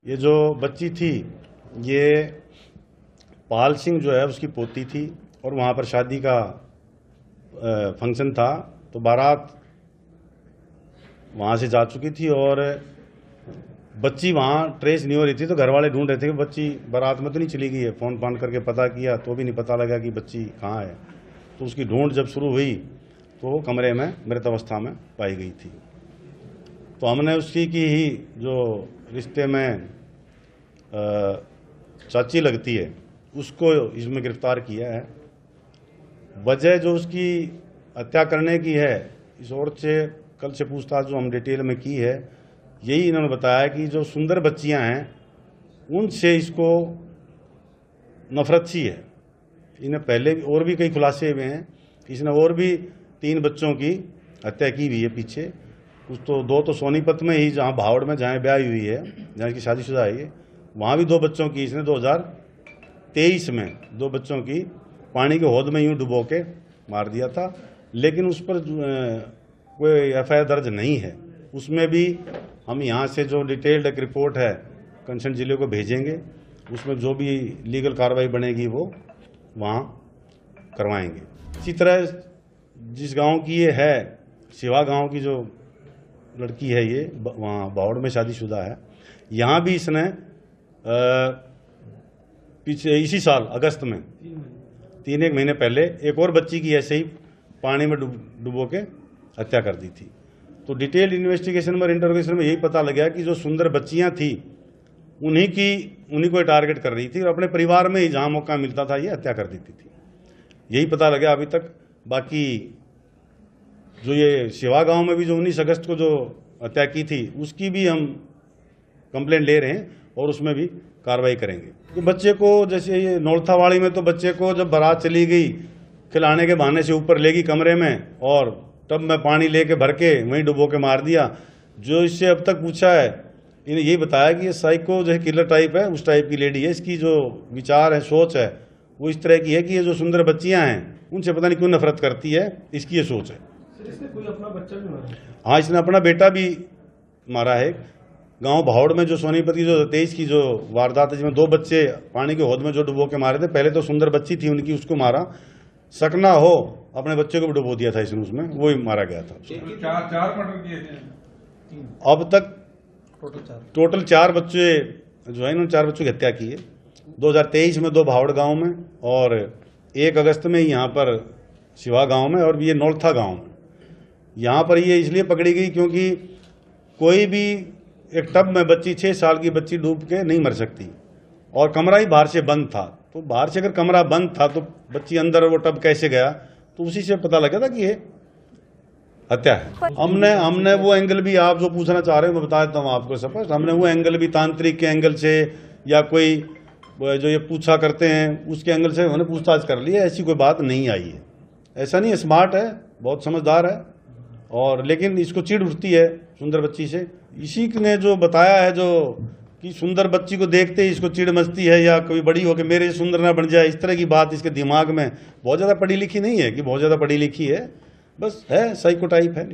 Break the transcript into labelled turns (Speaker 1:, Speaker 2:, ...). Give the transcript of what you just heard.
Speaker 1: ये जो बच्ची थी ये पाल सिंह जो है उसकी पोती थी और वहाँ पर शादी का फंक्शन था तो बारात वहाँ से जा चुकी थी और बच्ची वहाँ ट्रेस नहीं हो रही थी तो घर वाले ढूंढ रहे थे कि बच्ची बारात में तो नहीं चली गई है। फ़ोन फान करके पता किया तो भी नहीं पता लगा कि बच्ची कहाँ है। तो उसकी ढूंढ जब शुरू हुई तो वो कमरे में मृत अवस्था में पाई गई थी। तो हमने उसकी की ही जो रिश्ते में चाची लगती है उसको इसमें गिरफ्तार किया है। वजह जो उसकी हत्या करने की है इस औरत से कल से पूछताछ जो हम डिटेल में की है, यही इन्होंने बताया कि जो सुंदर बच्चियां हैं उनसे इसको नफरत सी है। इन्हें पहले और भी कई खुलासे हुए हैं, इसने और भी 3 बच्चों की हत्या की हुई है पीछे। कुछ तो 2 तो सोनीपत में ही जहाँ भावड़ में जहाँ ब्याह हुई है, जहाँ इसकी शादीशुदा है, वहाँ भी 2 बच्चों की इसने 2023 में 2 बच्चों की पानी के हौद में यूँ डुबो के मार दिया था। लेकिन उस पर कोई FIR दर्ज नहीं है। उसमें भी हम यहाँ से जो डिटेल्ड एक रिपोर्ट है कंसर्न जिले को भेजेंगे, उसमें जो भी लीगल कार्रवाई बनेगी वो वहाँ करवाएंगे। इसी तरह जिस गांव की ये है, सिवा गांव की जो लड़की है ये वहाँ बावड़ में शादीशुदा है, यहाँ भी इसने पीछे इसी साल अगस्त में 3 महीने पहले एक और बच्ची की ऐसे ही पानी में डुबो के हत्या कर दी थी। तो डिटेल इन्वेस्टिगेशन और इंटरोगेशन में यही पता लगा कि जो सुंदर बच्चियां थी उन्हीं को टारगेट कर रही थी और अपने परिवार में ही जहां मौका मिलता था ये हत्या कर देती थी। यही पता लगा अभी तक। बाकी जो ये सिवा गांव में भी जो 19 अगस्त को जो हत्या की थी उसकी भी हम कंप्लेंट ले रहे हैं और उसमें भी कार्रवाई करेंगे। तो बच्चे को जैसे ये नौलथावाड़ी में तो बच्चे को जब बारात चली गई खिलाने के बहाने से ऊपर ले गई कमरे में और टब में पानी लेके भर के वहीं डुबो के मार दिया। जो इससे अब तक पूछा है इन्हें यही बताया कि ये साइको जो है किलर टाइप है, उस टाइप की लेडी है। इसकी जो विचार है, सोच है वो इस तरह की है कि ये जो सुंदर बच्चियां हैं उनसे पता नहीं क्यों नफरत करती है, इसकी ये सोच है।
Speaker 2: इसने कोई अपना बच्चा भी मारा?
Speaker 1: हाँ, इसने अपना बेटा भी मारा है। गांव भावड़ में जो सोनीपत की जो 23 की जो वारदात है जिसमें 2 बच्चे पानी के हौद में जो डुबो के मारे थे, पहले तो सुंदर बच्ची थी उनकी, उसको मारा। शक ना हो अपने बच्चे को भी डुबो दिया था इसने, उसमें वो ही मारा गया था।
Speaker 2: 4 मर्डर किए थे
Speaker 1: अब तक टोटल 4 बच्चे जो है इन्होंने 4 बच्चों की हत्या की है। 2023 में 2 भावड़ गांव में और 1 अगस्त में यहाँ पर सिवा गांव में और ये नौलथा गांव में। यहाँ पर ये इसलिए पकड़ी गई क्योंकि कोई भी एक टब में बच्ची 6 साल की बच्ची डूब के नहीं मर सकती और कमरा ही बाहर से बंद था। तो बाहर से अगर कमरा बंद था तो बच्ची अंदर वो टब कैसे गया, तो उसी से पता लगा था कि ये हत्या है। हमने वो एंगल भी आप जो पूछना चाह रहे हो मैं बता देता हूँ आपको स्पष्ट। हमने वो एंगल भी तांत्रिक के एंगल से या कोई जो ये पूछा करते हैं उसके एंगल से उन्होंने पूछताछ कर ली है। ऐसी कोई बात नहीं आई है। ऐसा नहीं है, स्मार्ट है, बहुत समझदार है और लेकिन इसको चिढ़ उठती है सुंदर बच्ची से। इसी ने जो बताया है जो कि सुंदर बच्ची को देखते ही इसको चिढ़ मचती है या कोई बड़ी हो के मेरे सुंदर ना बन जाए, इस तरह की बात इसके दिमाग में। बहुत ज़्यादा पढ़ी लिखी नहीं है कि बहुत ज़्यादा पढ़ी लिखी है, बस है साइको टाइप है।